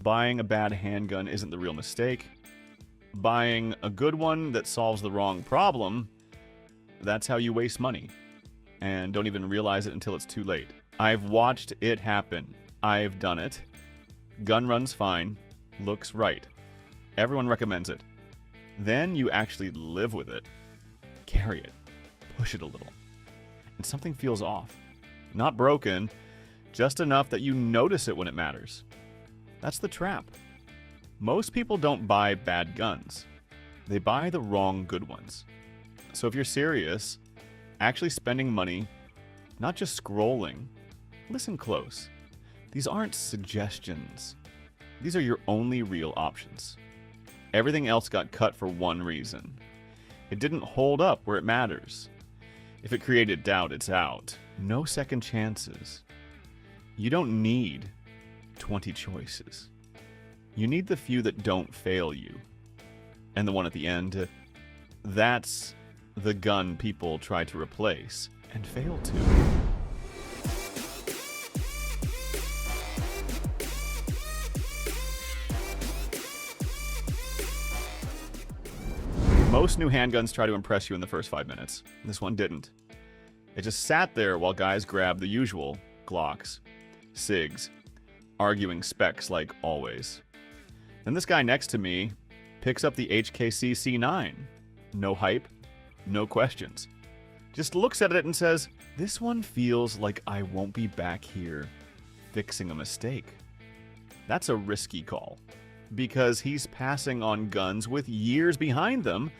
Buying a bad handgun isn't the real mistake. Buying a good one that solves the wrong problem, that's how you waste money. And don't even realize it until it's too late. I've watched it happen. I've done it. Gun runs fine. Looks right. Everyone recommends it. Then you actually live with it. Carry it. Push it a little. And something feels off. Not broken, just enough that you notice it when it matters. That's the trap. Most people don't buy bad guns. They buy the wrong good ones. So if you're serious, actually spending money, not just scrolling, listen close. These aren't suggestions. These are your only real options. Everything else got cut for one reason. It didn't hold up where it matters. If it created doubt, it's out. No second chances. You don't need 20 choices. You need the few that don't fail you. And the one at the end, that's the gun people try to replace and fail to. Most new handguns try to impress you in the first 5 minutes. This one didn't. It just sat there while guys grabbed the usual Glocks, SIGs, arguing specs like always. Then this guy next to me picks up the HK CC9. No hype, no questions. Just looks at it and says, "This one feels like I won't be back here fixing a mistake." That's a risky call, because he's passing on guns with years behind them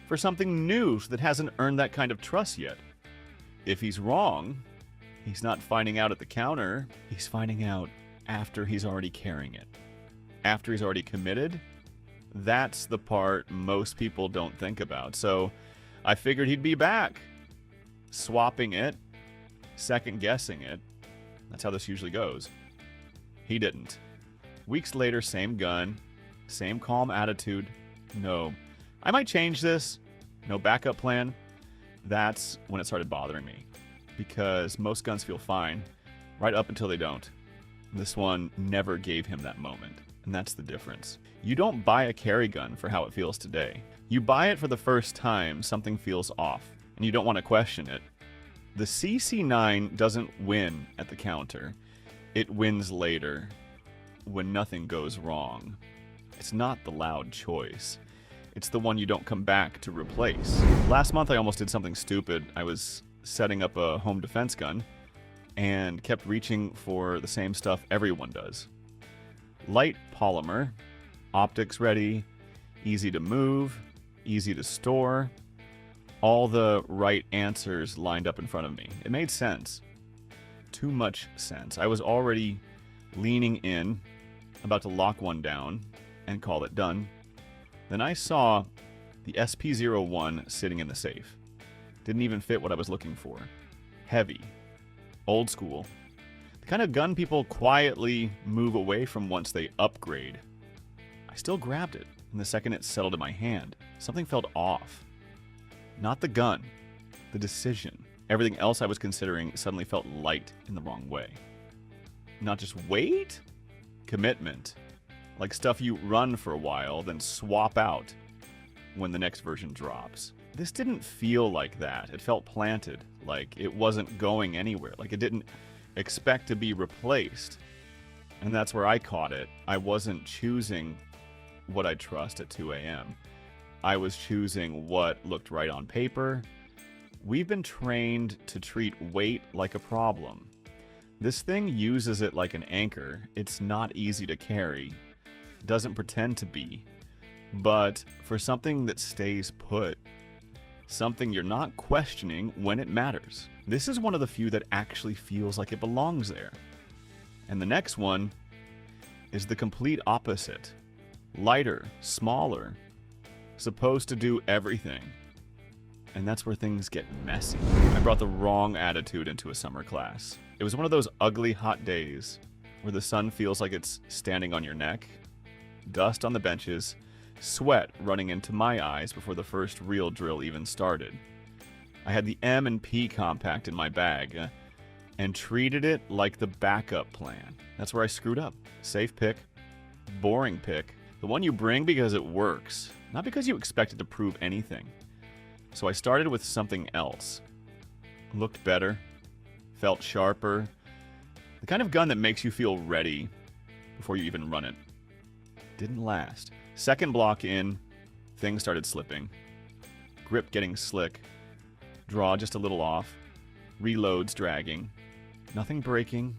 for something new that hasn't earned that kind of trust yet. If he's wrong, he's not finding out at the counter, he's finding out after he's already carrying it. After he's already committed, that's the part most people don't think about. So I figured he'd be back, swapping it, second guessing it. That's how this usually goes. He didn't. Weeks later, same gun, same calm attitude. No, I might change this. No backup plan. That's when it started bothering me, because most guns feel fine right up until they don't. This one never gave him that moment, and that's the difference. You don't buy a carry gun for how it feels today. You buy it for the first time something feels off, and you don't want to question it. The CC9 doesn't win at the counter. It wins later, when nothing goes wrong. It's not the loud choice. It's the one you don't come back to replace. Last month I almost did something stupid. I was setting up a home defense gun and kept reaching for the same stuff everyone does. Light polymer, optics ready, easy to move, easy to store. All the right answers lined up in front of me. It made sense. Too much sense. I was already leaning in, about to lock one down and call it done. Then I saw the SP01 sitting in the safe. Didn't even fit what I was looking for. Heavy. Old school. The kind of gun people quietly move away from once they upgrade. I still grabbed it, and the second it settled in my hand, something felt off. Not the gun. The decision. Everything else I was considering suddenly felt light in the wrong way. Not just weight? Commitment. Like stuff you run for a while, then swap out when the next version drops. This didn't feel like that. It felt planted, like it wasn't going anywhere, like it didn't expect to be replaced. And that's where I caught it. I wasn't choosing what I trust at 2 a.m. I was choosing what looked right on paper. We've been trained to treat weight like a problem. This thing uses it like an anchor. It's not easy to carry. Doesn't pretend to be. But for something that stays put, something you're not questioning when it matters, this is one of the few that actually feels like it belongs there. And the next one is the complete opposite. Lighter, smaller, supposed to do everything. And that's where things get messy. I brought the wrong attitude into a summer class. It was one of those ugly hot days where the sun feels like it's standing on your neck, dust on the benches, sweat running into my eyes before the first real drill even started. I had the M&P compact in my bag and treated it like the backup plan. That's where I screwed up. Safe pick, boring pick. The one you bring because it works, not because you expect it to prove anything. So I started with something else. Looked better, felt sharper. The kind of gun that makes you feel ready before you even run it. Didn't last. Second block in, things started slipping. Grip getting slick. Draw just a little off. Reloads dragging. Nothing breaking.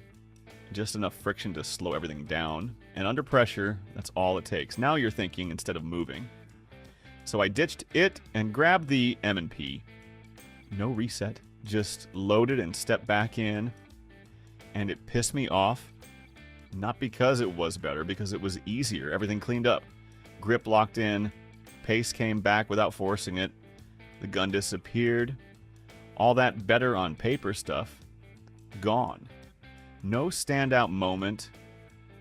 Just enough friction to slow everything down. And under pressure, that's all it takes. Now you're thinking instead of moving. So I ditched it and grabbed the M&P. No reset. Just loaded and stepped back in. And it pissed me off. Not because it was better, because it was easier. Everything cleaned up. Grip locked in. Pace came back without forcing it. The gun disappeared. All that better on paper stuff, gone. No standout moment,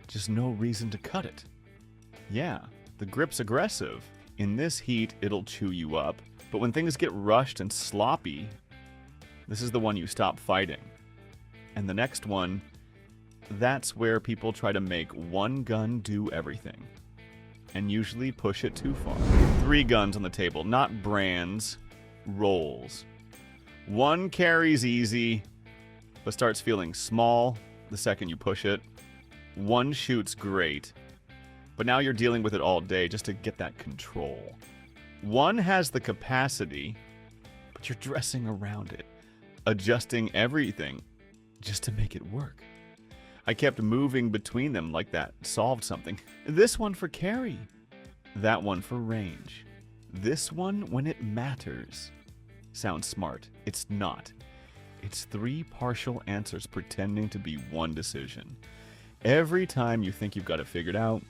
just no reason to cut it. Yeah, the grip's aggressive. In this heat, it'll chew you up. But when things get rushed and sloppy, this is the one you stop fighting. And the next one, that's where people try to make one gun do everything. And usually push it too far. 3 guns on the table, not brands, roles. One carries easy, but starts feeling small the second you push it. One shoots great, but now you're dealing with it all day just to get that control. One has the capacity, but you're dressing around it, adjusting everything just to make it work. I kept moving between them like that solved something. This one for carry, that one for range. This one when it matters. Sounds smart. It's not. It's 3 partial answers pretending to be one decision. Every time you think you've got it figured out,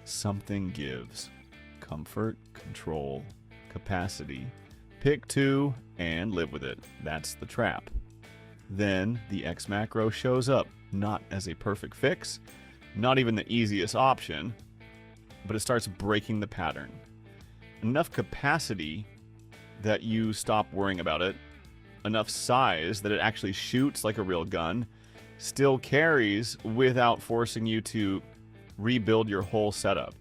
something gives. Comfort, control, capacity. Pick 2 and live with it. That's the trap. Then the X macro shows up, not as a perfect fix, not even the easiest option, but it starts breaking the pattern. Enough capacity that you stop worrying about it, enough size that it actually shoots like a real gun, still carries without forcing you to rebuild your whole setup.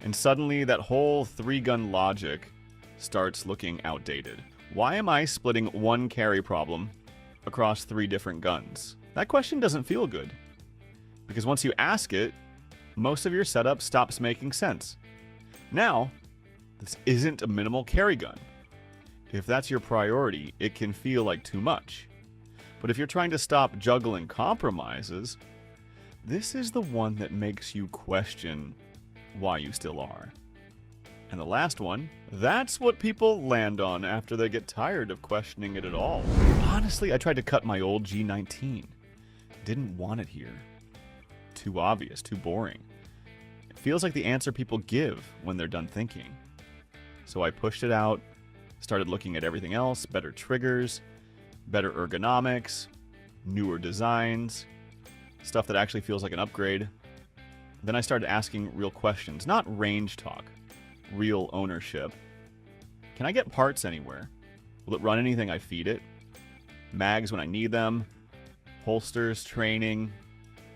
And suddenly that whole 3-gun logic starts looking outdated. Why am I splitting one carry problem across 3 different guns? That question doesn't feel good. Because once you ask it, most of your setup stops making sense. Now, this isn't a minimal carry gun. If that's your priority, it can feel like too much. But if you're trying to stop juggling compromises, this is the one that makes you question why you still are. And the last one, that's what people land on after they get tired of questioning it at all. Honestly, I tried to cut my old G19. Didn't want it here. Too obvious, too boring. It feels like the answer people give when they're done thinking. So I pushed it out, started looking at everything else, better triggers, better ergonomics, newer designs, stuff that actually feels like an upgrade. Then I started asking real questions, not range talk, real ownership. Can I get parts anywhere? Will it run anything I feed it? Mags when I need them, holsters, training,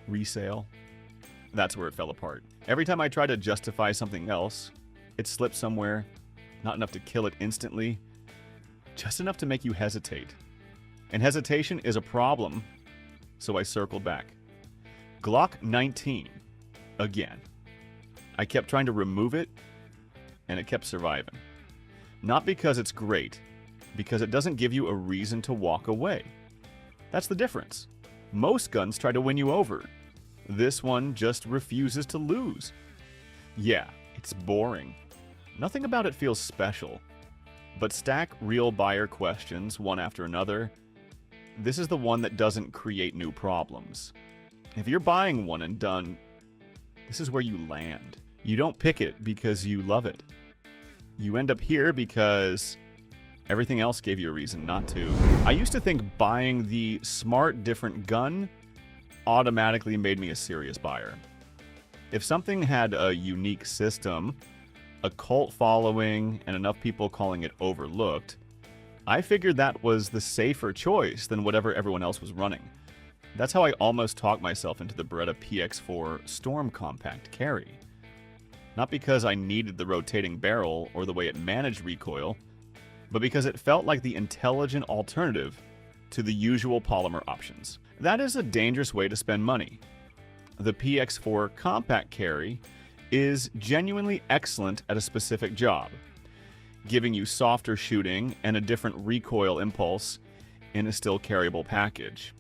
resale. That's where it fell apart. Every time I tried to justify something else, it slipped somewhere. Not enough to kill it instantly, just enough to make you hesitate. And hesitation is a problem, so I circled back. Glock 19, again. I kept trying to remove it, and it kept surviving. Not because it's great, because it doesn't give you a reason to walk away. That's the difference. Most guns try to win you over. This one just refuses to lose. Yeah, it's boring. Nothing about it feels special. But stack real buyer questions one after another. This is the one that doesn't create new problems. If you're buying one and done, this is where you land. You don't pick it because you love it. You end up here because everything else gave you a reason not to. I used to think buying the smart, different gun automatically made me a serious buyer. If something had a unique system, a cult following, and enough people calling it overlooked, I figured that was the safer choice than whatever everyone else was running. That's how I almost talked myself into the Beretta PX4 Storm Compact Carry. Not because I needed the rotating barrel or the way it managed recoil, but because it felt like the intelligent alternative to the usual polymer options. That is a dangerous way to spend money. The PX4 compact carry is genuinely excellent at a specific job, giving you softer shooting and a different recoil impulse in a still carryable package.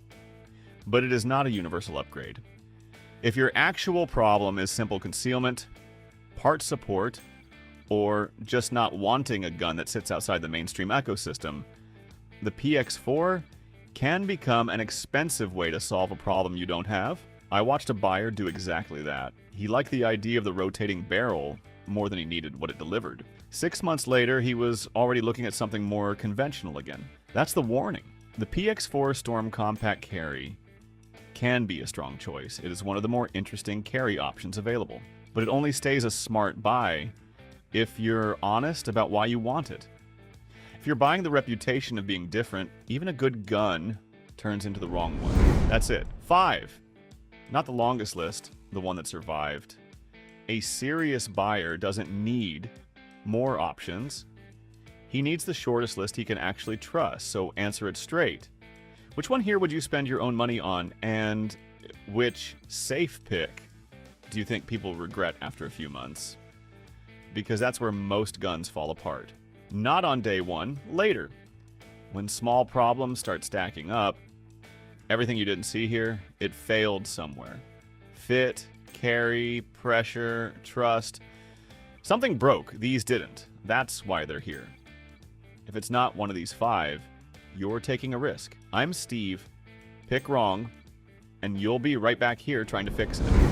But it is not a universal upgrade. If your actual problem is simple concealment, part support, or just not wanting a gun that sits outside the mainstream ecosystem, the PX4 can become an expensive way to solve a problem you don't have. I watched a buyer do exactly that. He liked the idea of the rotating barrel more than he needed what it delivered. 6 months later, he was already looking at something more conventional again. That's the warning. The PX4 Storm Compact Carry can be a strong choice. It is one of the more interesting carry options available. But it only stays a smart buy if you're honest about why you want it. If you're buying the reputation of being different, even a good gun turns into the wrong one. That's it. 5. Not the longest list, the one that survived. A serious buyer doesn't need more options. He needs the shortest list he can actually trust, so answer it straight. Which one here would you spend your own money on, and which safe pick do you think people regret after a few months? Because that's where most guns fall apart. Not on day one, later. When small problems start stacking up, everything you didn't see here, it failed somewhere. Fit, carry, pressure, trust. Something broke. These didn't. That's why they're here. If it's not one of these 5, you're taking a risk. I'm Steve. Pick wrong, and you'll be right back here trying to fix it.